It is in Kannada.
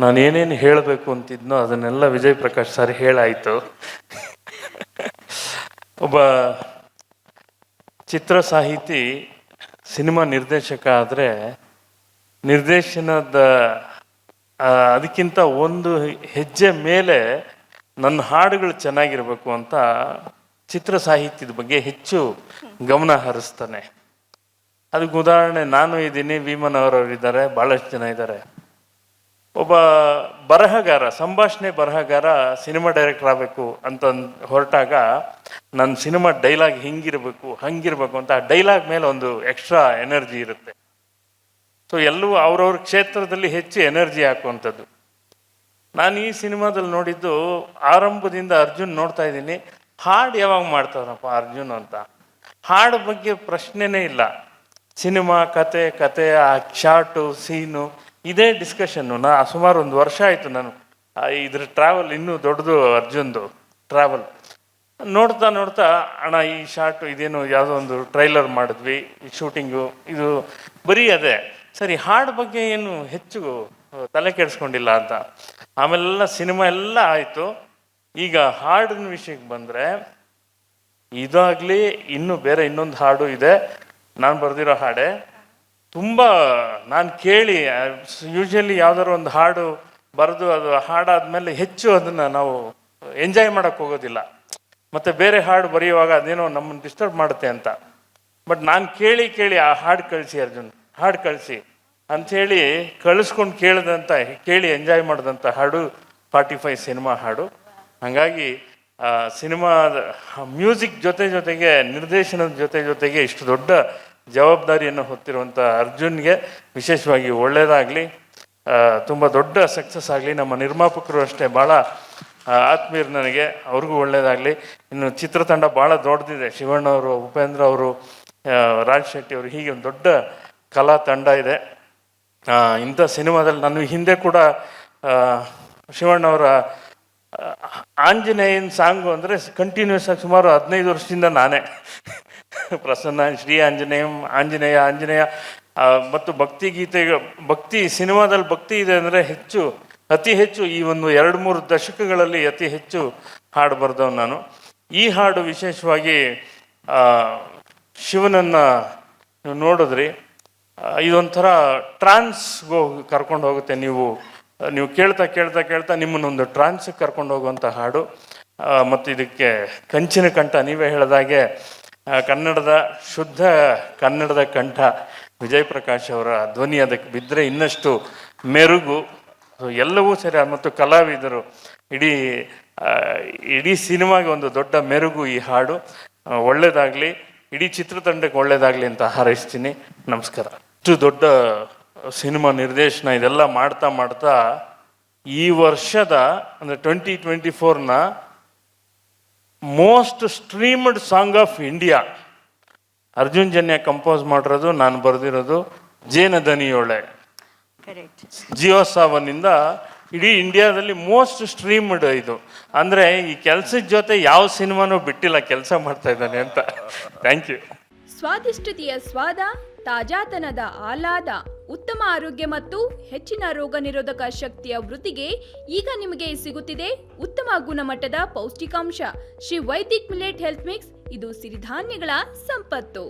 ನಾನೇನೇನು ಹೇಳಬೇಕು ಅಂತಿದ್ನೋ ಅದನ್ನೆಲ್ಲ ವಿಜಯ್ ಪ್ರಕಾಶ್ ಸರ್ ಹೇಳಾಯಿತು. ಒಬ್ಬ ಚಿತ್ರ ಸಾಹಿತಿ ಸಿನಿಮಾ ನಿರ್ದೇಶಕ ಆದರೆ ನಿರ್ದೇಶನದ ಅದಕ್ಕಿಂತ ಒಂದು ಹೆಜ್ಜೆ ಮೇಲೆ ನನ್ನ ಹಾಡುಗಳು ಚೆನ್ನಾಗಿರ್ಬೇಕು ಅಂತ ಚಿತ್ರ ಸಾಹಿತ್ಯದ ಬಗ್ಗೆ ಹೆಚ್ಚು ಗಮನ ಹರಿಸ್ತಾನೆ. ಅದಕ್ಕೆ ಉದಾಹರಣೆ ನಾನು ಇದ್ದೀನಿ, ವಿಮನ್ ಅವರವರಿದ್ದಾರೆ, ಭಾಳಷ್ಟು ಜನ ಇದ್ದಾರೆ. ಒಬ್ಬ ಬರಹಗಾರ, ಸಂಭಾಷಣೆ ಬರಹಗಾರ ಸಿನಿಮಾ ಡೈರೆಕ್ಟರ್ ಆಗಬೇಕು ಅಂತ ಹೊರಟಾಗ ನನ್ನ ಸಿನಿಮಾ ಡೈಲಾಗ್ ಹಿಂಗಿರಬೇಕು ಹಂಗಿರ್ಬೇಕು ಅಂತ ಆ ಡೈಲಾಗ್ ಮೇಲೆ ಒಂದು ಎಕ್ಸ್ಟ್ರಾ ಎನರ್ಜಿ ಇರುತ್ತೆ. ಸೊ ಎಲ್ಲವೂ ಅವ್ರವ್ರ ಕ್ಷೇತ್ರದಲ್ಲಿ ಹೆಚ್ಚು ಎನರ್ಜಿ ಹಾಕುವಂಥದ್ದು. ನಾನು ಈ ಸಿನಿಮಾದಲ್ಲಿ ನೋಡಿದ್ದು ಆರಂಭದಿಂದ ಅರ್ಜುನ್ ನೋಡ್ತಾ ಇದ್ದೀನಿ, ಹಾಡು ಯಾವಾಗ ಮಾಡ್ತಾರಪ್ಪ ಅರ್ಜುನ್ ಅಂತ. ಹಾಡು ಬಗ್ಗೆ ಪ್ರಶ್ನೆನೇ ಇಲ್ಲ. ಸಿನಿಮಾ ಕತೆ ಆ ಶಾರ್ಟು ಸೀನು ಇದೇ ಡಿಸ್ಕಷನ್ನು. ಸುಮಾರು 1 ವರ್ಷ ಆಯಿತು ನಾನು ಇದ್ರ ಟ್ರಾವೆಲ್, ಇನ್ನೂ ದೊಡ್ಡದು ಅರ್ಜುನ್ದು ಟ್ರಾವೆಲ್. ನೋಡ್ತಾ ಅಣ್ಣ ಈ ಶಾರ್ಟು ಇದೇನು ಯಾವುದೋ ಒಂದು ಟ್ರೈಲರ್ ಮಾಡಿದ್ವಿ, ಈ ಶೂಟಿಂಗು ಇದು ಬರೀ ಅದೇ, ಸರಿ ಹಾಡು ಬಗ್ಗೆ ಏನು ಹೆಚ್ಚು ತಲೆ ಕೆಡಿಸ್ಕೊಂಡಿಲ್ಲ ಅಂತ. ಆಮೇಲೆಲ್ಲ ಸಿನಿಮಾ ಎಲ್ಲ ಆಯಿತು. ಈಗ ಹಾಡಿನ ವಿಷಯಕ್ಕೆ ಬಂದರೆ ಇದಾಗಲಿ ಇನ್ನೂ ಬೇರೆ ಇನ್ನೊಂದು ಹಾಡು ಇದೆ, ನಾನು ಬರೆದಿರೋ ಹಾಡೆ. ತುಂಬ ನಾನು ಕೇಳಿ ಯೂಶ್ವಲಿ ಯಾವ್ದಾದ್ರು ಒಂದು ಹಾಡು ಬರೆದು ಅದು ಹಾಡಾದ್ಮೇಲೆ ಹೆಚ್ಚು ಅದನ್ನು ನಾವು ಎಂಜಾಯ್ ಮಾಡೋಕ್ಕೆ ಹೋಗೋದಿಲ್ಲ. ಮತ್ತು ಬೇರೆ ಹಾಡು ಬರೆಯುವಾಗ ಅದೇನೋ ನಮ್ಮನ್ನು ಡಿಸ್ಟರ್ಬ್ ಮಾಡುತ್ತೆ ಅಂತ. ಬಟ್ ನಾನು ಕೇಳಿ ಆ ಹಾಡು ಕಳಿಸಿ ಅರ್ಜುನ್, ಹಾಡು ಕಳಿಸಿ ಅಂಥೇಳಿ ಕಳಿಸ್ಕೊಂಡು ಕೇಳಿ ಎಂಜಾಯ್ ಮಾಡಿದಂಥ ಹಾಡು 45 ಸಿನಿಮಾ ಹಾಡು. ಹಾಗಾಗಿ ಸಿನಿಮಾದ ಮ್ಯೂಸಿಕ್ ಜೊತೆಗೆ ನಿರ್ದೇಶನದ ಜೊತೆಗೆ ಇಷ್ಟು ದೊಡ್ಡ ಜವಾಬ್ದಾರಿಯನ್ನು ಹೊತ್ತಿರುವಂಥ ಅರ್ಜುನ್ಗೆ ವಿಶೇಷವಾಗಿ ಒಳ್ಳೆಯದಾಗಲಿ, ತುಂಬ ದೊಡ್ಡ ಸಕ್ಸಸ್ ಆಗಲಿ. ನಮ್ಮ ನಿರ್ಮಾಪಕರು ಅಷ್ಟೇ ಭಾಳ ಆತ್ಮೀಯರು ನನಗೆ, ಅವ್ರಿಗೂ ಒಳ್ಳೆಯದಾಗಲಿ. ಇನ್ನು ಚಿತ್ರತಂಡ ಭಾಳ ದೊಡ್ಡದಿದೆ. ಶಿವಣ್ಣವರು, ಉಪೇಂದ್ರ ಅವರು, ರಾಜ್ ಶೆಟ್ಟಿ ಅವರು, ಹೀಗೆ ಒಂದು ದೊಡ್ಡ ಕಲಾ ತಂಡ ಇದೆ. ಇಂಥ ಸಿನಿಮಾದಲ್ಲಿ ನಾನು ಹಿಂದೆ ಕೂಡ ಶಿವಣ್ಣವರ ಆಂಜನೇಯನ ಸಾಂಗು ಅಂದರೆ ಕಂಟಿನ್ಯೂಸ್ ಆಗಿ ಸುಮಾರು 15 ವರ್ಷದಿಂದ ನಾನೇ ಪ್ರಸನ್ನ ಶ್ರೀ ಆಂಜನೇಯ ಮತ್ತು ಭಕ್ತಿ ಸಿನಿಮಾದಲ್ಲಿ ಭಕ್ತಿ ಇದೆ ಅಂದರೆ ಅತಿ ಹೆಚ್ಚು ಈ ಒಂದು 2-3 ದಶಕಗಳಲ್ಲಿ ಅತಿ ಹೆಚ್ಚು ಹಾಡು ಬರೆದವ್ ನಾನು. ಈ ಹಾಡು ವಿಶೇಷವಾಗಿ ಶಿವನನ್ನು ನೀವು ನೋಡಿದ್ರಿ, ಇದೊಂಥರ ಟ್ರಾನ್ಸ್ಗೆ ಕರ್ಕೊಂಡು ಹೋಗುತ್ತೆ. ನೀವು ಕೇಳ್ತಾ ನಿಮ್ಮನ್ನೊಂದು ಟ್ರಾನ್ಸ್ಗೆ ಕರ್ಕೊಂಡು ಹೋಗುವಂಥ ಹಾಡು. ಮತ್ತು ಇದಕ್ಕೆ ಕಂಚಿನ ಕಂಠ, ನೀವೇ ಹೇಳಿದಾಗೆ ಕನ್ನಡದ ಶುದ್ಧ ಕನ್ನಡದ ಕಂಠ ವಿಜಯ್ ಪ್ರಕಾಶ್ ಅವರ ಧ್ವನಿ ಅದಕ್ಕೆ ಬಿದ್ದರೆ ಇನ್ನಷ್ಟು ಮೆರುಗು. ಎಲ್ಲವೂ ಸರಿ. ಮತ್ತು ಕಲಾವಿದರು ಇಡೀ ಸಿನಿಮಾಗೆ ಒಂದು ದೊಡ್ಡ ಮೆರುಗು ಈ ಹಾಡು. ಒಳ್ಳೆಯದಾಗಲಿ, ಇಡೀ ಚಿತ್ರತಂಡಕ್ಕೆ ಒಳ್ಳೆಯದಾಗಲಿ ಅಂತ ಹಾರೈಸ್ತೀನಿ. ನಮಸ್ಕಾರ. ಇಷ್ಟು ದೊಡ್ಡ ಸಿನಿಮಾ ನಿರ್ದೇಶನ ಇದೆಲ್ಲ ಮಾಡ್ತಾ ಈ ವರ್ಷದ ಅಂದರೆ 2024ನ most streamed song of India Arjun Janya compose ಮಾಡಿರೋದು, ನಾನು ಬರೆದಿರೋದು ಜೇನ ದನಿಯೋಳೆ. ಜಿಯೋ ಸಾವನ್ನಿಂದ ಇಡೀ ಇಂಡಿಯಾದಲ್ಲಿ ಮೋಸ್ಟ್ ಸ್ಟ್ರೀಮ್ಡ್ ಇದು. ಅಂದರೆ ಈ ಕೆಲಸದ ಜೊತೆ ಯಾವ ಸಿನಿಮಾನೂ ಬಿಟ್ಟಿಲ್ಲ, ಕೆಲಸ ಮಾಡ್ತಾ ಇದ್ದಾನೆ ಅಂತ. Thank you. ಸ್ವಾದಿಷ್ಟತೆಯ ಸ್ವಾದ, ತಾಜಾತನದ ಆಹ್ಲಾದ, ಉತ್ತಮ ಆರೋಗ್ಯ ಮತ್ತು ಹೆಚ್ಚಿನ ರೋಗ ನಿರೋಧಕ ಶಕ್ತಿಯ ವೃದ್ಧಿಗೆ ಈಗ ನಿಮಗೆ ಸಿಗುತ್ತಿದೆ ಉತ್ತಮ ಗುಣಮಟ್ಟದ ಪೌಷ್ಟಿಕಾಂಶ Shri Vaidik millet health mix. ಇದು ಸಿರಿಧಾನ್ಯಗಳ ಸಂಪತ್ತು.